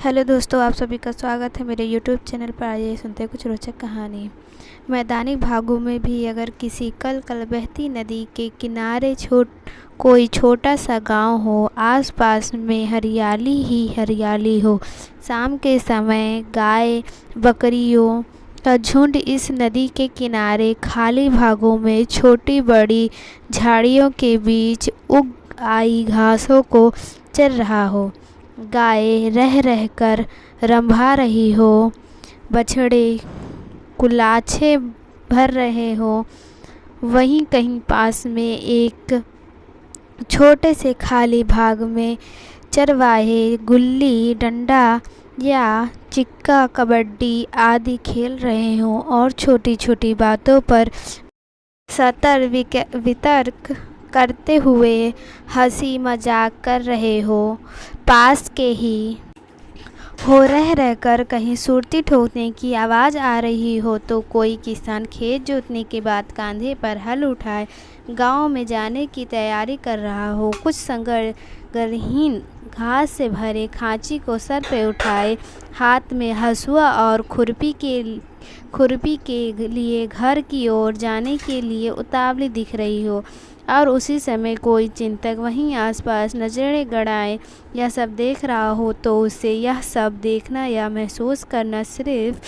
Hello दोस्तों, आप सभी का स्वागत है मेरे यूट्यूब चैनल पर। आइए सुनते हैं कुछ रोचक कहानी। मैदानी भागों में भी अगर किसी कल कल बहती नदी के किनारे कोई छोटा सा गांव हो, आसपास में हरियाली ही हरियाली हो, शाम के समय गाय बकरियों का झुंड इस नदी के किनारे खाली भागों में छोटी बड़ी झाड़ियों के बीच उग आई घासों को चर रहा हो, गाय रह रह कर रंभा रही हो, बछड़े कुलाछे भर रहे हो, वहीं कहीं पास में एक छोटे से खाली भाग में चरवाहे गुल्ली डंडा या चिक्का कबड्डी आदि खेल रहे हों और छोटी छोटी बातों पर सतर वितर्क करते हुए हंसी मजाक कर रहे हो। पास के ही हो रह रहकर कहीं सुरती ठोकने की आवाज़ आ रही हो तो कोई किसान खेत जोतने के बाद कंधे पर हल उठाए गांव में जाने की तैयारी कर रहा हो, कुछ संगरहीन घास से भरे खांची को सर पे उठाए हाथ में हंसुआ और खुरपी के लिए घर की ओर जाने के लिए उतावली दिख रही हो, और उसी समय कोई चिंतक वहीं आसपास नजरें गड़ाए यह सब देख रहा हो तो उसे यह सब देखना या महसूस करना सिर्फ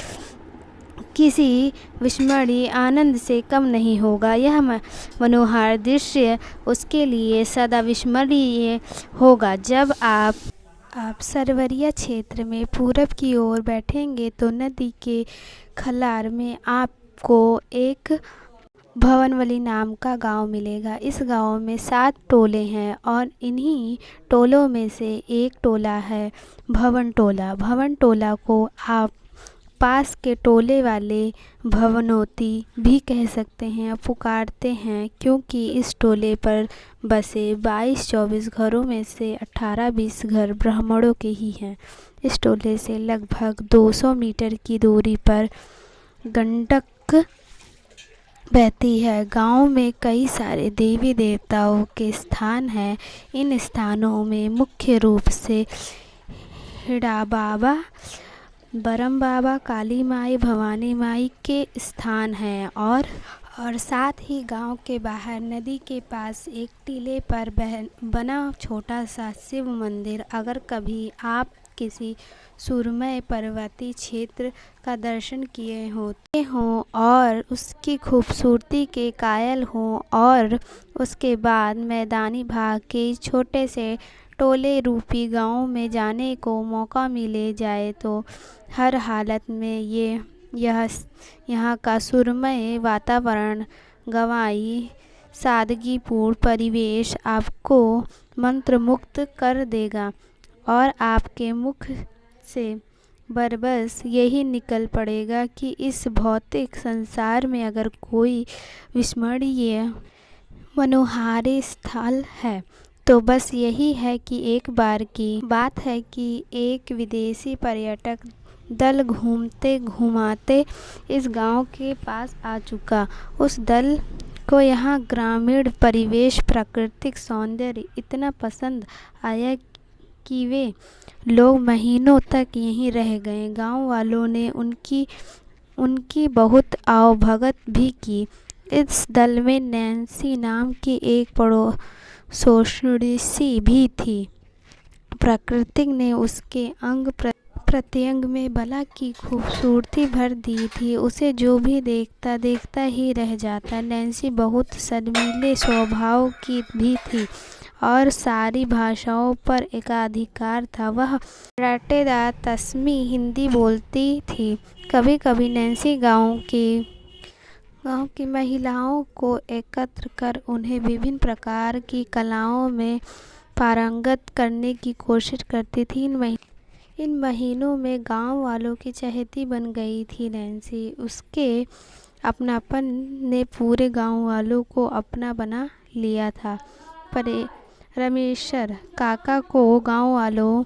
किसी विस्मरणीय आनंद से कम नहीं होगा। यह मनोहर दृश्य उसके लिए सदा विस्मरणीय होगा। जब आप सरवरिया क्षेत्र में पूरब की ओर बैठेंगे तो नदी के खलार में आपको एक भवनवली नाम का गांव मिलेगा। इस गांव में 7 टोले हैं और इन्हीं टोलों में से एक टोला है भवन टोला। भवन टोला को आप पास के टोले वाले भवनोती भी कह सकते हैं, पुकारते हैं, क्योंकि इस टोले पर बसे 22-24 घरों में से 18-20 घर ब्राह्मणों के ही हैं। इस टोले से लगभग 200 मीटर की दूरी पर गंडक बहती है। गांव में कई सारे देवी देवताओं के स्थान हैं। इन स्थानों में मुख्य रूप से हिड़ा बाबा, बरम बाबा, काली माई, भवानी माई के स्थान हैं और साथ ही गांव के बाहर नदी के पास एक टीले पर बना छोटा सा शिव मंदिर। अगर कभी आप किसी सुरमय पर्वतीय क्षेत्र का दर्शन किए हों और उसकी खूबसूरती के कायल हों और उसके बाद मैदानी भाग के छोटे से टोले रूपी गांव में जाने को मौका मिले जाए तो हर हालत में यहाँ का सुरमय वातावरण, गवाई सादगीपूर्ण परिवेश आपको मंत्रमुग्ध कर देगा और आपके मुख से बरबस यही निकल पड़ेगा कि इस भौतिक संसार में अगर कोई विस्मरणीय मनोहारी स्थल है तो बस यही है कि एक बार की बात है कि एक विदेशी पर्यटक दल घूमते घुमाते इस गांव के पास आ चुका। उस दल को यहाँ ग्रामीण परिवेश, प्राकृतिक सौंदर्य इतना पसंद आया कि वे लोग महीनों तक यहीं रह गए। गांव वालों ने उनकी बहुत आवभगत भी की। इस दल में नैन्सी नाम की एक पड़ोसोषिणी भी थी। प्रकृति ने उसके अंग प्रत्यंग में बला की खूबसूरती भर दी थी। उसे जो भी देखता देखता ही रह जाता। नैन्सी बहुत शर्मीले स्वभाव की भी थी और सारी भाषाओं पर एकाधिकार था। वह रट्टेदार तस्मी हिंदी बोलती थी। कभी कभी नैन्सी गांव की महिलाओं को एकत्र कर उन्हें विभिन्न प्रकार की कलाओं में पारंगत करने की कोशिश करती थी। इन महीनों में गांव वालों की चहेती बन गई थी नैन्सी। उसके अपनापन ने पूरे गांव वालों को अपना बना लिया था। पर रमेशर काका को गांव वालों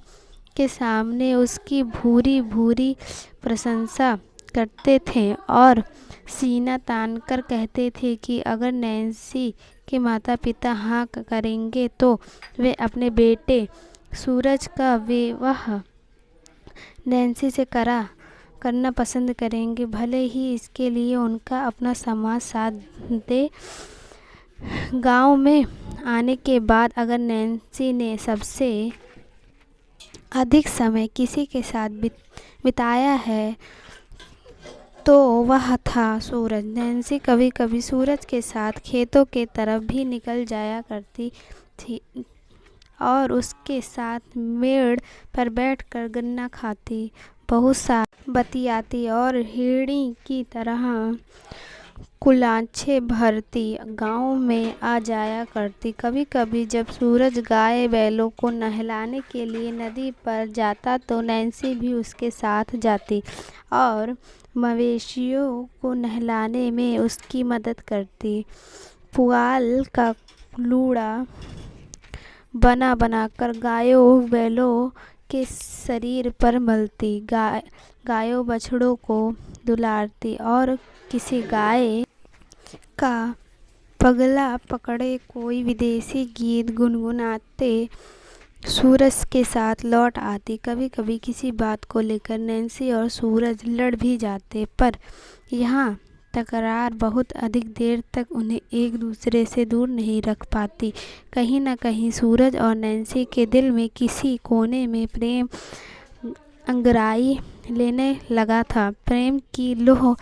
के सामने उसकी भूरी भूरी प्रशंसा करते थे और सीना तानकर कहते थे कि अगर नैन्सी के माता पिता हाँ करेंगे तो वे अपने बेटे सूरज का विवाह नैन्सी से करना पसंद करेंगे, भले ही इसके लिए उनका अपना समाज साथ दे। गांव में आने के बाद अगर नैन्सी ने सबसे अधिक समय किसी के साथ बिताया है तो वह था सूरज। नैन्सी कभी कभी सूरज के साथ खेतों के तरफ भी निकल जाया करती थी और उसके साथ मेड़ पर बैठकर गन्ना खाती, बहुत सा बतियाती और हिरणी की तरह कुलांछे भरती गांव में आ जाया करती। कभी कभी जब सूरज गाय बैलों को नहलाने के लिए नदी पर जाता तो नैन्सी भी उसके साथ जाती और मवेशियों को नहलाने में उसकी मदद करती। पुआल का लूड़ा बना बनाकर गायों बैलों के शरीर पर मलती, गायों बछड़ों को दुलारती और किसी गाय का पगला पकड़े कोई विदेशी गीत गुनगुनाते सूरज के साथ लौट आती। कभी कभी किसी बात को लेकर नैन्सी और सूरज लड़ भी जाते, पर यहाँ तकरार बहुत अधिक देर तक उन्हें एक दूसरे से दूर नहीं रख पाती। कहीं न कहीं सूरज और नैन्सी के दिल में किसी कोने में प्रेम अंगड़ाई लेने लगा था, प्रेम की लौ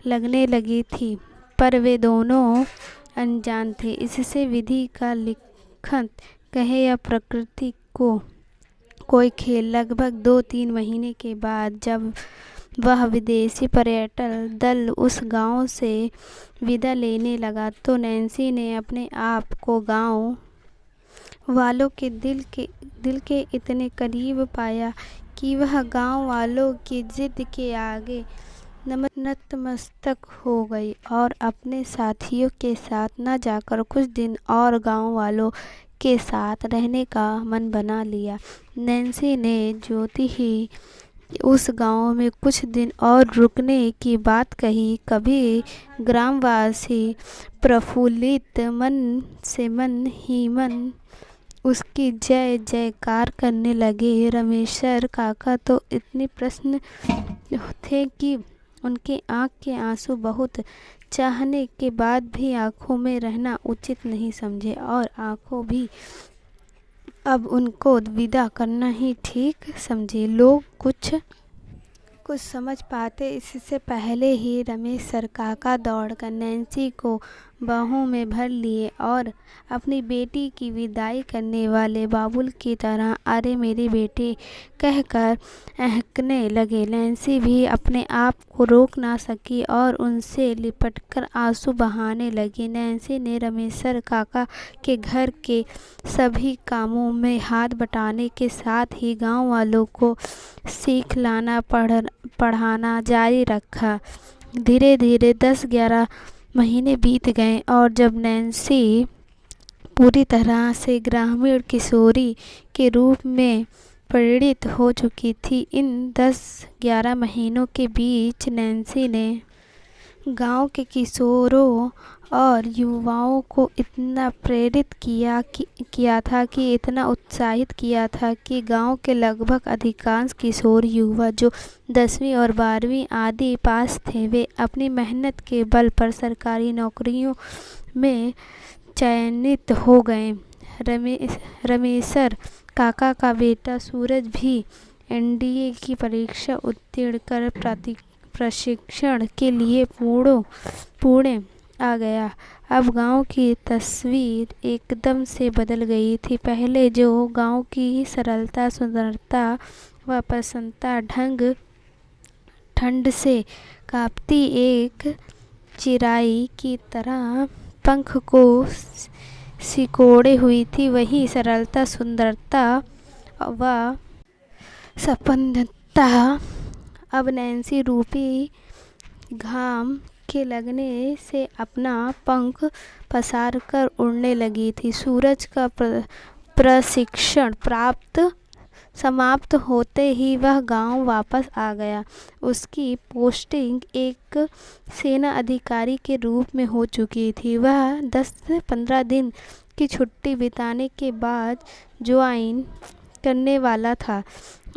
लगने लगी थी, पर वे दोनों अनजान थे। इससे विधि का लिखन कहे या प्रकृति को कोई खेल, लगभग 2-3 महीने के बाद जब वह विदेशी पर्यटन दल उस गांव से विदा लेने लगा तो नैन्सी ने अपने आप को गांव वालों के दिल के इतने करीब पाया कि वह गांव वालों की जिद के आगे नतमस्तक हो गई और अपने साथियों के साथ न जाकर कुछ दिन और गांव वालों के साथ रहने का मन बना लिया। नैन्सी ने ज्योति ही उस गांव में कुछ दिन और रुकने की बात कही। कभी ग्रामवासी प्रफुल्लित मन ही मन उसकी जय जयकार करने लगे। रमेशर काका तो इतने प्रसन्न थे कि उनके आँख के आंसू बहुत चाहने के बाद भी आंखों में रहना उचित नहीं समझे और आंखों भी अब उनको विदा करना ही ठीक समझे। लोग कुछ समझ पाते इससे पहले ही रमेशर काका दौड़कर नैन्सी को बाहों में भर लिए और अपनी बेटी की विदाई करने वाले बाबुल की तरह अरे मेरी बेटी कहकर अहकने लगे। नैन्सी भी अपने आप को रोक ना सकी और उनसे लिपटकर आंसू बहाने लगी। नैन्सी ने रमेशर काका के घर के सभी कामों में हाथ बटाने के साथ ही गांव वालों को सिखलाना पढ़ाना जारी रखा। धीरे धीरे 10-11 महीने बीत गए और जब नैन्सी पूरी तरह से ग्रामीण किशोरी के रूप में परिणित हो चुकी थी, इन 10-11 महीनों के बीच नैन्सी ने गांव के किशोरों और युवाओं को इतना प्रेरित किया था कि इतना उत्साहित किया था कि गांव के लगभग अधिकांश किशोर युवा जो 10वीं और 12वीं आदि पास थे, वे अपनी मेहनत के बल पर सरकारी नौकरियों में चयनित हो गए। रमेशर काका का बेटा सूरज भी एनडीए की परीक्षा उत्तीर्ण कर प्रशिक्षण के लिए पुणे आ गया। अब गांव की तस्वीर एकदम से बदल गई थी। पहले जो गांव की सरलता, सुंदरता व प्रसन्नता ठंड से कांपती एक चिराई की तरह पंख को सिकोड़े हुई थी, वही सरलता, सुंदरता व संपन्नता अब नैन्सी रूपी घाम के लगने से अपना पंख पसार कर उड़ने लगी थी। सूरज का प्रशिक्षण समाप्त होते ही वह गांव वापस आ गया। उसकी पोस्टिंग एक सेना अधिकारी के रूप में हो चुकी थी। वह 10-15 दिन की छुट्टी बिताने के बाद ज्वाइन करने वाला था।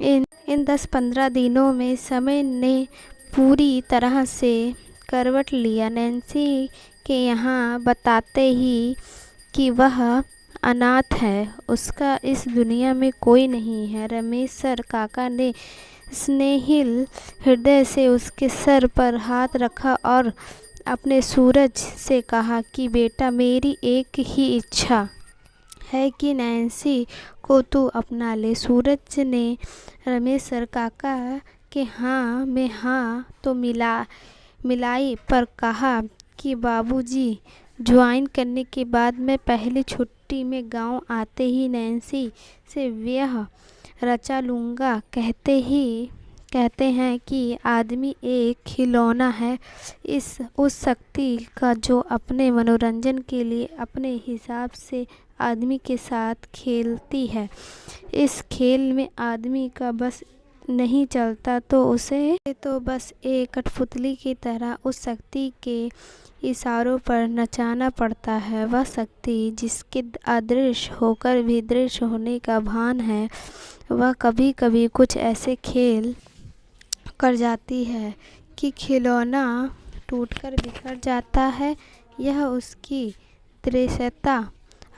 इन 10-15 दिनों में समय ने पूरी तरह से करवट लिया। नैन्सी के यहाँ बताते ही कि वह अनाथ है, उसका इस दुनिया में कोई नहीं है। रमेशर काका ने स्नेहिल हृदय से उसके सर पर हाथ रखा और अपने सूरज से कहा कि बेटा, मेरी एक ही इच्छा है कि नैन्सी को तू अपना ले। सूरज ने रमेशर काका के हाँ में हाँ तो मिलाई पर कहा कि बाबूजी, ज्वाइन करने के बाद मैं पहली छुट्टी में गांव आते ही नैन्सी से ब्याह रचा लूँगा। कहते हैं कि आदमी एक खिलौना है उस शक्ति का जो अपने मनोरंजन के लिए अपने हिसाब से आदमी के साथ खेलती है। इस खेल में आदमी का बस नहीं चलता तो उसे तो बस एक कठपुतली की तरह उस शक्ति के इशारों पर नचाना पड़ता है। वह शक्ति जिसके अदृश्य होकर भी दृश्य होने का भान है, वह कभी कभी कुछ ऐसे खेल कर जाती है कि खिलौना टूटकर बिखर जाता है। यह उसकी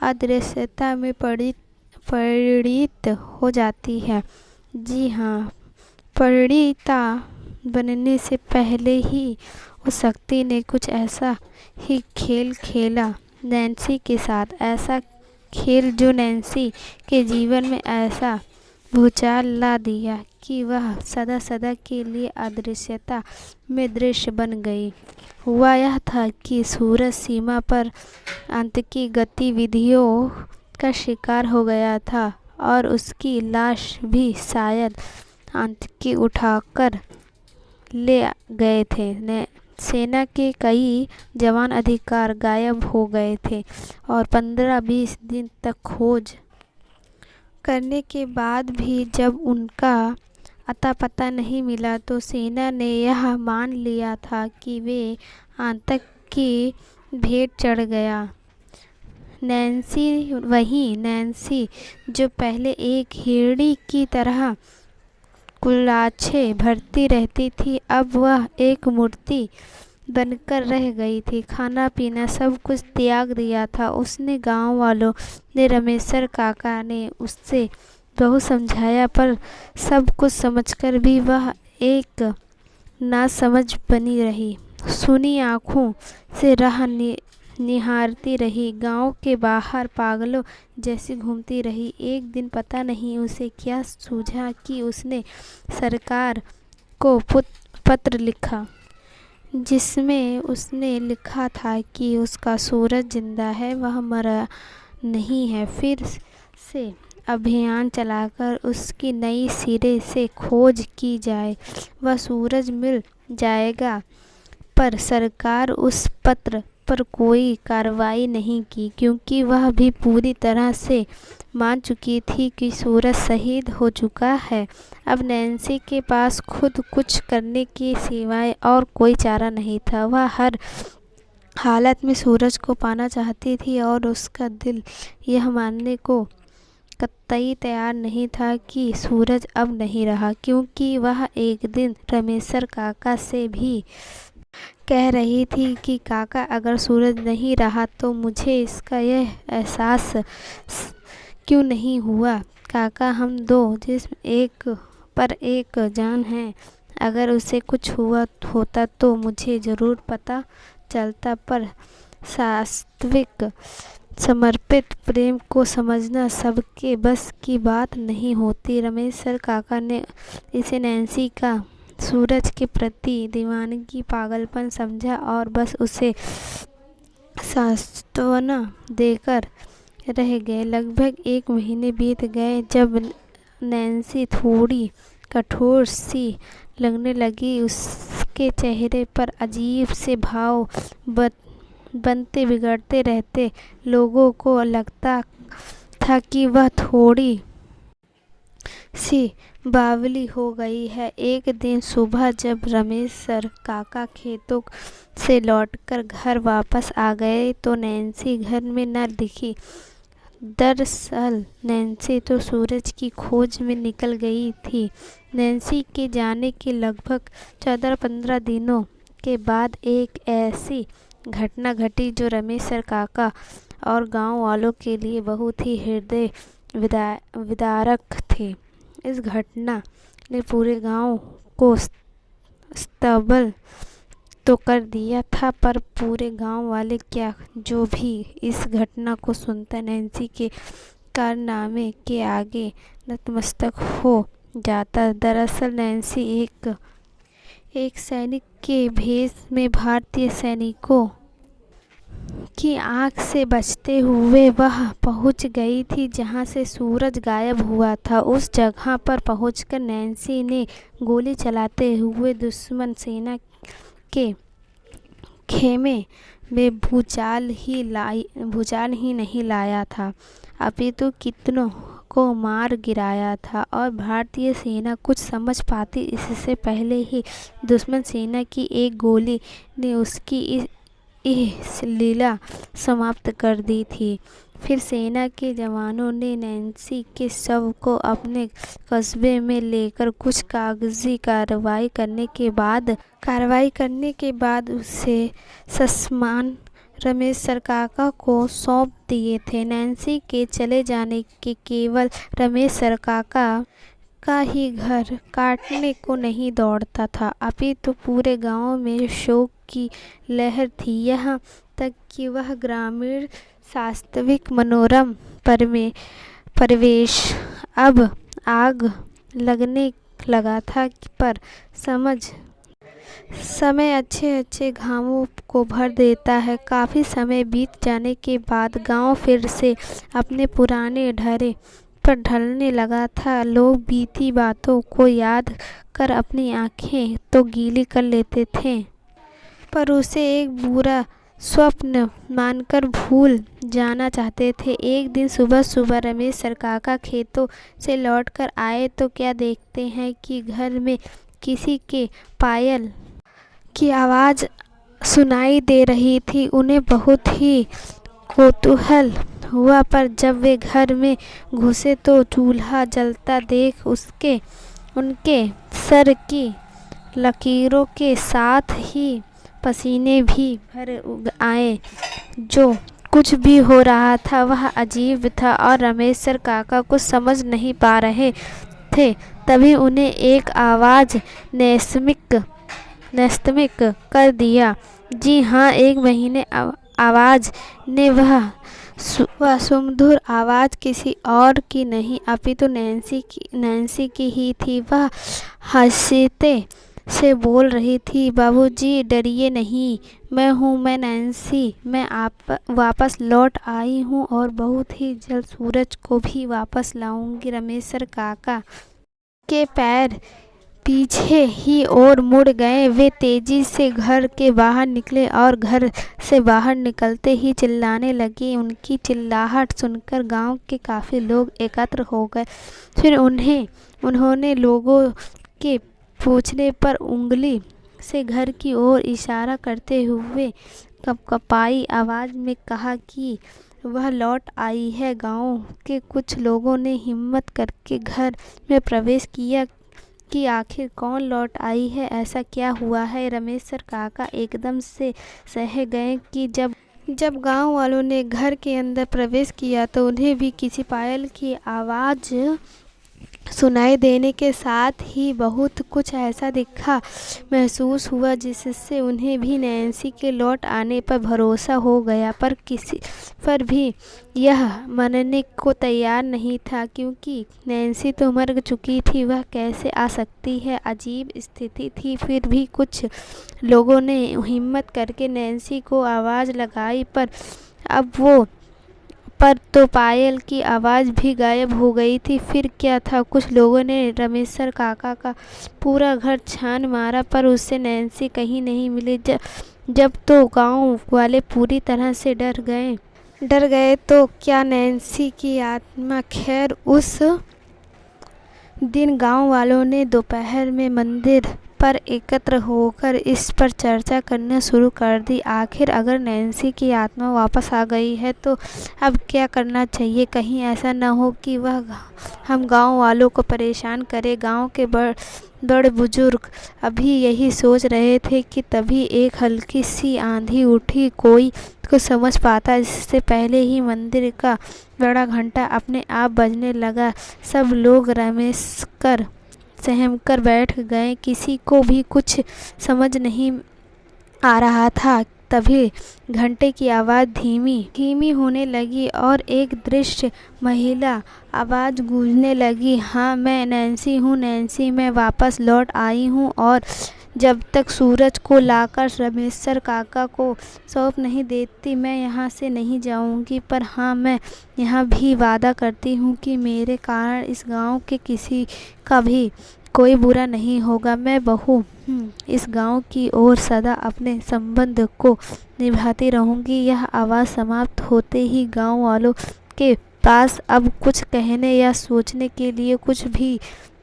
अदृश्यता में परिणित हो जाती है। जी हाँ, परिणीता बनने से पहले ही उस शक्ति ने कुछ ऐसा ही खेल खेला नैन्सी के साथ, ऐसा खेल जो नैन्सी के जीवन में ऐसा भूचाल ला दिया कि वह सदा सदा के लिए अदृश्यता में दृश्य बन गई। हुआ यह था कि सूरज सीमा पर आतंकी गतिविधियों का शिकार हो गया था और उसकी लाश भी शायद आतंकी उठाकर ले गए थे। सेना के कई जवान अधिकारी गायब हो गए थे और 15-20 दिन तक खोज करने के बाद भी जब उनका अता पता नहीं मिला तो सेना ने यह मान लिया था कि वे आतंक की भेंट चढ़ गया। नैन्सी जो पहले एक हिरणी की तरह कुलाछे भरती रहती थी, अब वह एक मूर्ति बनकर रह गई थी। खाना पीना सब कुछ त्याग दिया था उसने। गांव वालों ने, रमेशर काका ने उससे बहुत समझाया पर सब कुछ समझकर भी वह एक नासमझ बनी रही। सूनी आँखों से राह निहारती रही, गांव के बाहर पागलों जैसी घूमती रही। एक दिन पता नहीं उसे क्या सूझा कि उसने सरकार को पत्र लिखा, जिसमें उसने लिखा था कि उसका सूरज जिंदा है, वह मरा नहीं है। फिर से अभियान चलाकर उसकी नई सिरे से खोज की जाए, वह सूरज मिल जाएगा। पर सरकार उस पत्र पर कोई कार्रवाई नहीं की, क्योंकि वह भी पूरी तरह से मान चुकी थी कि सूरज शहीद हो चुका है। अब नैन्सी के पास खुद कुछ करने के सिवाय और कोई चारा नहीं था। वह हर हालत में सूरज को पाना चाहती थी और उसका दिल यह मानने को कतई तैयार नहीं था कि सूरज अब नहीं रहा, क्योंकि वह एक दिन रमेशर काका से भी कह रही थी कि काका, अगर सूरज नहीं रहा तो मुझे इसका यह एहसास क्यों नहीं हुआ। काका, हम दो जिस्म एक पर एक जान हैं, अगर उसे कुछ हुआ होता तो मुझे ज़रूर पता चलता। पर वास्तविक समर्पित प्रेम को समझना सबके बस की बात नहीं होती। रमेशर काका ने इसे नैन्सी का सूरज के प्रति दीवानगी, पागलपन समझा और बस उसे सांत्वना देकर रह गए। लगभग 1 महीने बीत गए। जब नैन्सी थोड़ी कठोर सी लगने लगी, उसके चेहरे पर अजीब से भाव बनते बिगड़ते रहते। लोगों को लगता था कि वह थोड़ी सी बावली हो गई है। एक दिन सुबह जब रमेशर काका खेतों से लौटकर घर वापस आ गए तो नैन्सी घर में न दिखी। दरअसल नैन्सी तो सूरज की खोज में निकल गई थी। नैन्सी के जाने के लगभग 14-15 दिनों के बाद एक ऐसी घटना घटी जो रमेश काका और गांव वालों के लिए बहुत ही हृदय विदारक थी। इस घटना ने पूरे गांव को स्तब्ध तो कर दिया था, पर पूरे गांव वाले क्या, जो भी इस घटना को सुनता नैन्सी के कारनामे के आगे नतमस्तक हो जाता। दरअसल नैन्सी एक सैनिक के भेष में भारतीय सैनिकों की आंख से बचते हुए वह पहुंच गई थी जहां से सूरज गायब हुआ था। उस जगह पर पहुंचकर नैन्सी ने गोली चलाते हुए दुश्मन सेना के खेमे में भूचाल ही नहीं लाया था, अपितु कितनों को मार गिराया था। और भारतीय सेना कुछ समझ पाती इससे पहले ही दुश्मन सेना की एक गोली ने उसकी इस लीला समाप्त कर दी थी। फिर सेना के जवानों ने नैन्सी के शव को अपने कस्बे में लेकर कुछ कागजी कार्रवाई करने के बाद उसे सस्मान रमेश काका को सौंप दिए थे। नैन्सी के चले जाने के केवल रमेश काका का ही घर काटने को नहीं दौड़ता था, अपितु पूरे गांव में शोक की लहर थी। यहाँ तक कि वह ग्रामीण वास्तविक मनोरम परिवेश अब आग लगने लगा था, पर समय अच्छे घावों को भर देता है। काफ़ी समय बीत जाने के बाद गांव फिर से अपने पुराने ढर्रे पर ढलने लगा था। लोग बीती बातों को याद कर अपनी आंखें तो गीली कर लेते थे, पर उसे एक बुरा स्वप्न मानकर भूल जाना चाहते थे। एक दिन सुबह रमेश काका खेतों से लौटकर आए तो क्या देखते हैं कि घर में किसी के पायल की आवाज़ सुनाई दे रही थी। उन्हें बहुत ही कौतूहल हुआ, पर जब वे घर में घुसे तो चूल्हा जलता देख उनके सर की लकीरों के साथ ही पसीने भी भर आए। जो कुछ भी हो रहा था वह अजीब था और रमेश काका कुछ समझ नहीं पा रहे थे। तभी उन्हें एक आवाज़ नस्तमिक कर दिया। जी हाँ, एक महीने आवाज़ ने वह सुमधुर आवाज़ किसी और की नहीं अपितु नैन्सी की ही थी। वह हंसते से बोल रही थी, बाबूजी डरिए नहीं, मैं नैन्सी, मैं वापस लौट आई हूँ और बहुत ही जल्द सूरज को भी वापस लाऊंगी। रमेश काका के पैर पीछे ही ओर मुड़ गए। वे तेजी से घर के बाहर निकले और घर से बाहर निकलते ही चिल्लाने लगे। उनकी चिल्लाहट सुनकर गांव के काफ़ी लोग एकत्र हो गए। फिर उन्होंने लोगों के पूछने पर उंगली से घर की ओर इशारा करते हुए कपकपाई आवाज़ में कहा कि वह लौट आई है। गांव के कुछ लोगों ने हिम्मत करके घर में प्रवेश किया कि आखिर कौन लौट आई है, ऐसा क्या हुआ है। रमेश काका एकदम से सह गए कि जब गांव वालों ने घर के अंदर प्रवेश किया तो उन्हें भी किसी पायल की आवाज़ सुनाई देने के साथ ही बहुत कुछ ऐसा महसूस हुआ जिससे उन्हें भी नैन्सी के लौट आने पर भरोसा हो गया। पर किसी पर भी यह मानने को तैयार नहीं था, क्योंकि नैन्सी तो मर चुकी थी, वह कैसे आ सकती है। अजीब स्थिति थी। फिर भी कुछ लोगों ने हिम्मत करके नैन्सी को आवाज़ लगाई, पर तो पायल की आवाज़ भी गायब हो गई थी। फिर क्या था, कुछ लोगों ने रमेश काका का पूरा घर छान मारा, पर उससे नैन्सी कहीं नहीं मिली। जब तो गांव वाले पूरी तरह से डर गए तो क्या नैन्सी की आत्मा। खैर, उस दिन गांव वालों ने दोपहर में मंदिर पर एकत्र होकर इस पर चर्चा करना शुरू कर दी। आखिर अगर नैन्सी की आत्मा वापस आ गई है तो अब क्या करना चाहिए? कहीं ऐसा न हो कि वह हम गांव वालों को परेशान करे। गांव के बड़े बुजुर्ग अभी यही सोच रहे थे कि तभी एक हल्की सी आंधी उठी। कोई कुछ समझ पाता इससे पहले ही मंदिर का बड़ा घंटा अपने आप बजने लगा। सब लोग सहम कर बैठ गए। किसी को भी कुछ समझ नहीं आ रहा था। तभी घंटे की आवाज़ धीमी होने लगी और एक दृश्य महिला आवाज़ गूंजने लगी, हाँ मैं नैन्सी हूँ, नैन्सी मैं वापस लौट आई हूँ और जब तक सूरज को लाकर रमेश्वर काका को सौंप नहीं देती मैं यहाँ से नहीं जाऊँगी। पर हाँ, मैं यहाँ भी वादा करती हूँ कि मेरे कारण इस गाँव के किसी का भी कोई बुरा नहीं होगा। मैं बहू इस गांव की ओर सदा अपने संबंध को निभाती रहूंगी। यह आवाज़ समाप्त होते ही गांव वालों के पास अब कुछ कहने या सोचने के लिए कुछ भी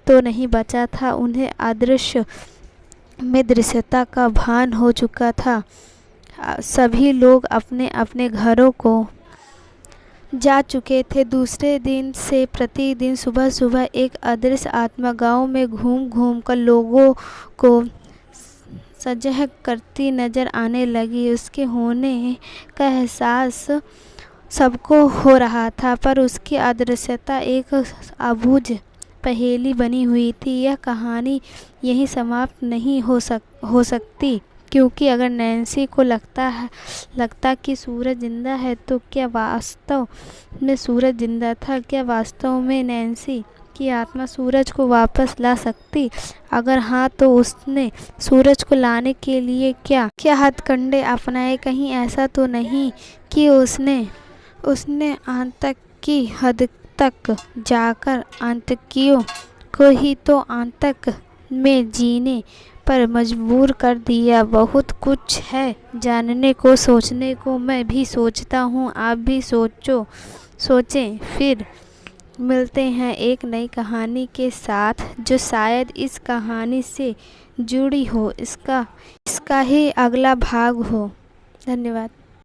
तो नहीं बचा था। उन्हें अदृश्य में दृश्यता का भान हो चुका था। सभी लोग अपने अपने घरों को जा चुके थे। दूसरे दिन से प्रतिदिन सुबह सुबह एक अदृश्य आत्मा गांव में घूम कर लोगों को सजग करती नजर आने लगी। उसके होने का एहसास सबको हो रहा था, पर उसकी अदृश्यता एक अबूझ पहेली बनी हुई थी। यह कहानी यहीं समाप्त नहीं हो सकती, क्योंकि अगर नैन्सी को लगता कि सूरज जिंदा है तो क्या वास्तव में सूरज जिंदा था? क्या वास्तव में नैन्सी की आत्मा सूरज को वापस ला सकती? अगर हाँ, तो उसने सूरज को लाने के लिए क्या हथकंडे अपनाए? कहीं ऐसा तो नहीं कि उसने आतंक की हद तक जाकर आतंकियों को ही तो आतंक में जीने पर मजबूर कर दिया। बहुत कुछ है जानने को, सोचने को। मैं भी सोचता हूँ, आप भी सोचें। फिर मिलते हैं एक नई कहानी के साथ जो शायद इस कहानी से जुड़ी हो, इसका ही अगला भाग हो। धन्यवाद।